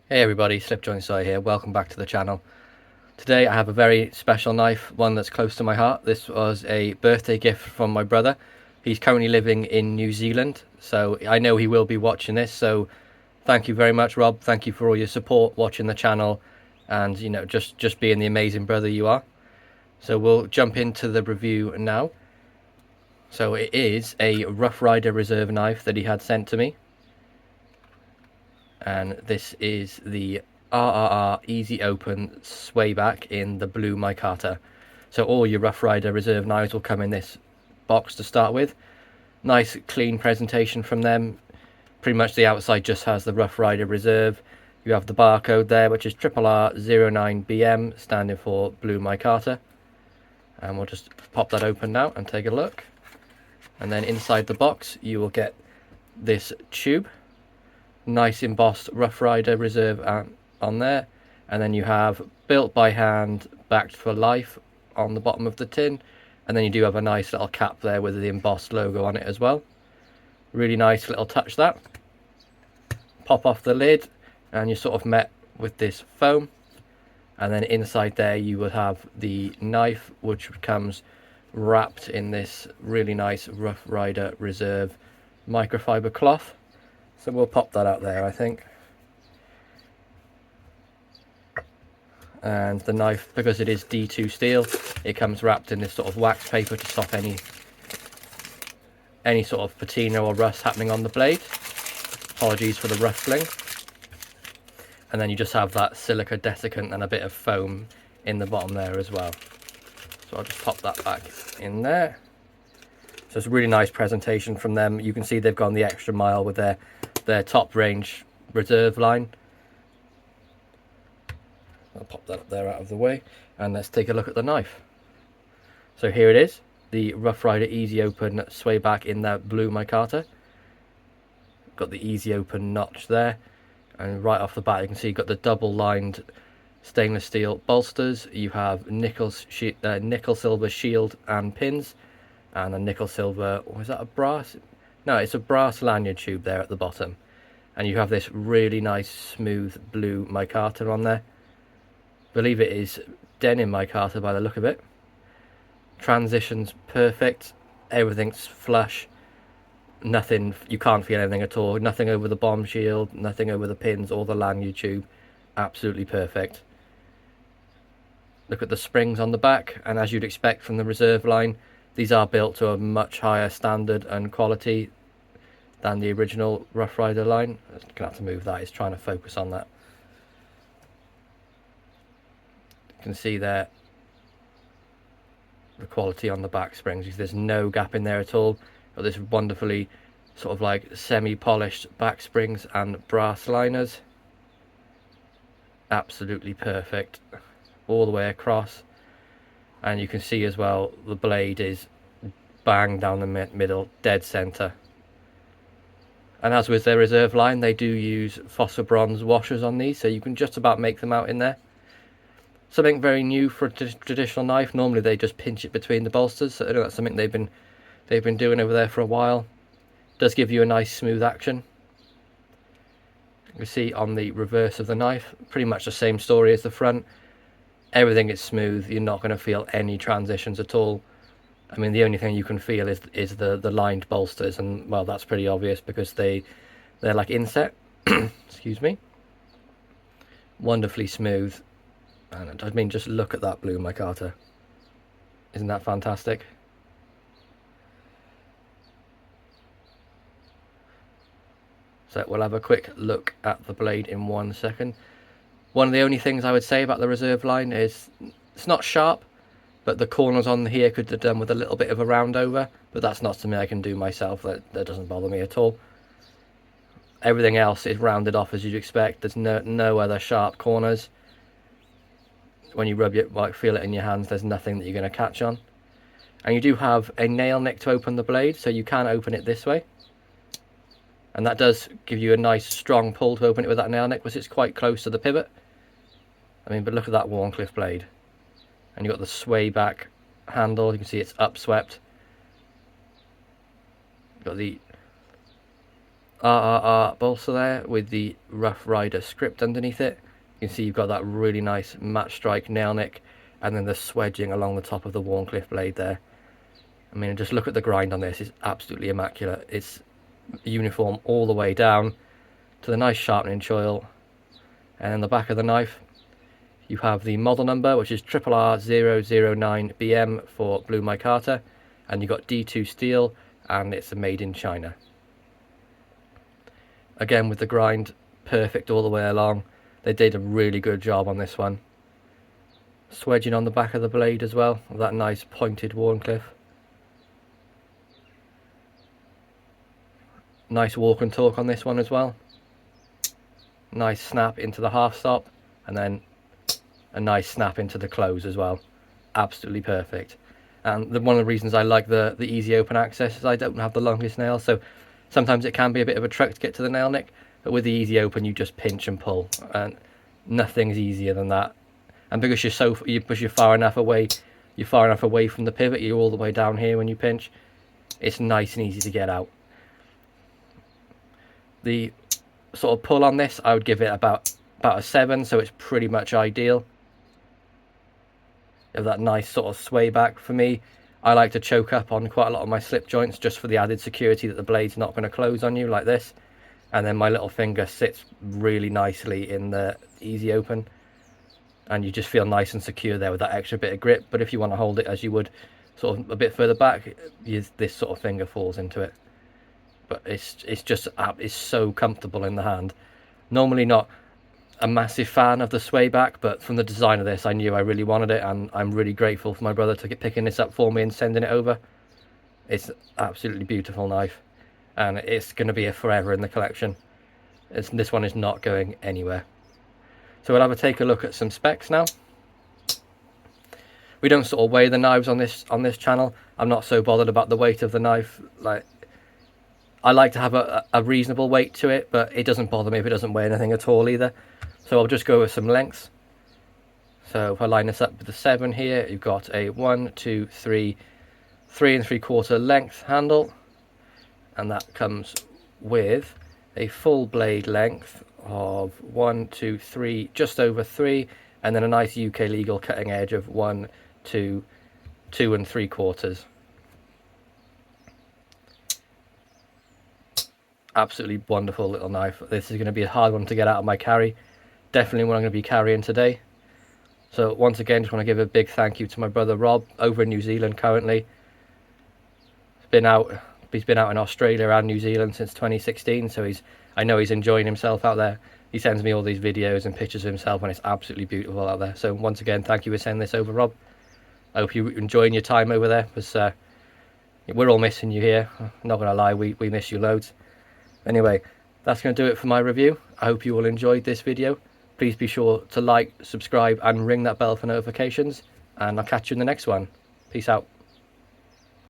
Hey everybody, SlipjointSawyer here. Welcome back to the channel. Today I have a very special knife, one that's close to my heart. This was a birthday gift from my brother. He's currently living in New Zealand, so I know he will be watching this. So thank you very much, Rob. Thank you for all your support watching the channel, and just being the amazing brother you are. So we'll jump into the review now. So it is a Rough Ryder reserve knife that he had sent to me. And this is the RRR Easy Open Swayback in the blue micarta. So all your Rough Ryder reserve knives will come in this box to start with. Nice clean presentation from them. Pretty much the outside just has the Rough Ryder reserve. You have the barcode there, which is RRR009BM, standing for blue micarta. And we'll just pop that open now and take a look. And then inside the box you will get this tube. Nice embossed Rough Ryder reserve on there, and then you have built by hand, backed for life on the bottom of the tin, and then you do have a nice little cap there with the embossed logo on it as well. Really nice little touch that. Pop off the lid and you're sort of met with this foam, and then inside there you will have the knife, which comes wrapped in this really nice Rough Ryder reserve microfiber cloth. So we'll pop that out there, I think. And the knife, because it is D2 steel, it comes wrapped in this sort of wax paper to stop any sort of patina or rust happening on the blade. Apologies for the ruffling. And then you just have that silica desiccant and a bit of foam in the bottom there as well. So I'll just pop that back in there. So it's a really nice presentation from them. You can see they've gone the extra mile with their top range reserve line. I'll pop that up there out of the way, and let's take a look at the knife. So here it is, the Rough Ryder Easy Open Swayback in that blue micarta. Got the Easy Open notch there, and right off the bat you can see you've got the double lined stainless steel bolsters. You have nickel silver shield and pins, and a nickel silver, was that a brass? No, it's a brass lanyard tube there at the bottom. And you have this really nice smooth blue micarta on there. I believe it is denim micarta by the look of it. Transition's perfect. Everything's flush. Nothing, you can't feel anything at all. Nothing over the bomb shield, nothing over the pins or the lanyard tube. Absolutely perfect. Look at the springs on the back, and as you'd expect from the reserve line, these are built to a much higher standard and quality than the original Rough Ryder line. I'm gonna have to move that, it's trying to focus on that. You can see there the quality on the back springs. There's no gap in there at all. Got this wonderfully sort of like semi-polished back springs and brass liners. Absolutely perfect all the way across. And you can see as well the blade is bang down the middle, dead center. And as with their reserve line, they do use phosphor bronze washers on these, so you can just about make them out in there. Something very new for a traditional knife. Normally they just pinch it between the bolsters, so I know that's something they've been doing over there for a while. It does give you a nice smooth action. You can see on the reverse of the knife, pretty much the same story as the front. Everything is smooth. You're not going to feel any transitions at all. I mean, the only thing you can feel is the lined bolsters, and well, that's pretty obvious because they're like inset. Excuse me. Wonderfully smooth. And I mean, just look at that blue micarta. Isn't that fantastic? So we'll have a quick look at the blade in 1 second. One of the only things I would say about the reserve line is it's not sharp, but the corners on here could have done with a little bit of a round over, but that's not something I can do myself. That doesn't bother me at all. Everything else is rounded off as you'd expect. There's no other sharp corners. When you rub it, like feel it in your hands, there's nothing that you're going to catch on. And you do have a nail nick to open the blade, so you can open it this way. And that does give you a nice strong pull to open it with that nail nick, because it's quite close to the pivot. I mean, but look at that Wharncliffe blade. And you've got the Swayback handle, you can see it's upswept. Got the RRR bolster there with the Rough Ryder script underneath it. You can see you've got that really nice matte strike nail nick, and then the swedging along the top of the Wharncliffe blade there. I mean, just look at the grind on this, it's absolutely immaculate. It's uniform all the way down to the nice sharpening choil, and in the back of the knife you have the model number, which is RRR009BM for blue micarta, and you've got D2 steel, and it's made in China. Again, with the grind perfect all the way along. They did a really good job on this one. Swedging on the back of the blade as well, with that nice pointed Wharncliffe. Nice walk and torque on this one as well. Nice snap into the half stop, and then a nice snap into the close as well. Absolutely perfect. And one of the reasons I like the easy open access is I don't have the longest nail, so sometimes it can be a bit of a trek to get to the nail nick, but with the easy open you just pinch and pull, and nothing's easier than that. And because you're far enough away from the pivot, you're all the way down here when you pinch, it's nice and easy to get out. The sort of pull on this, I would give it about a 7, so it's pretty much ideal. You have that nice sort of sway back. For me, I like to choke up on quite a lot of my slip joints just for the added security that the blade's not going to close on you like this. And then my little finger sits really nicely in the easy open, and you just feel nice and secure there with that extra bit of grip. But if you want to hold it as you would sort of a bit further back, this sort of finger falls into it. But it's so comfortable in the hand. Normally not a massive fan of the Swayback, but from the design of this I knew I really wanted it, and I'm really grateful for my brother to get picking this up for me and sending it over. It's an absolutely beautiful knife, and it's going to be forever in the collection. This one is not going anywhere. So we'll have a take a look at some specs now. We don't sort of weigh the knives on this channel. I'm not so bothered about the weight of the knife. Like, I like to have a reasonable weight to it, but it doesn't bother me if it doesn't weigh anything at all either. So I'll just go with some lengths. So if I line this up with the 7 here, you've got a 1, 2, 3, 3 3/4 length handle, and that comes with a full blade length of 1, 2, 3, just over 3, and then a nice UK legal cutting edge of 1, 2, 2 3/4. Absolutely wonderful little knife. This is going to be a hard one to get out of my carry. Definitely one I'm going to be carrying today. So once again, just want to give a big thank you to my brother Rob over in New Zealand currently. He's been out in Australia and New Zealand since 2016, so I know he's enjoying himself out there. He sends me all these videos and pictures of himself, and it's absolutely beautiful out there. So once again, thank you for sending this over, Rob. I hope you're enjoying your time over there, because we're all missing you here. I'm not going to lie, we miss you loads. Anyway, that's going to do it for my review. I hope you all enjoyed this video. Please be sure to like, subscribe, and ring that bell for notifications. And I'll catch you in the next one. Peace out.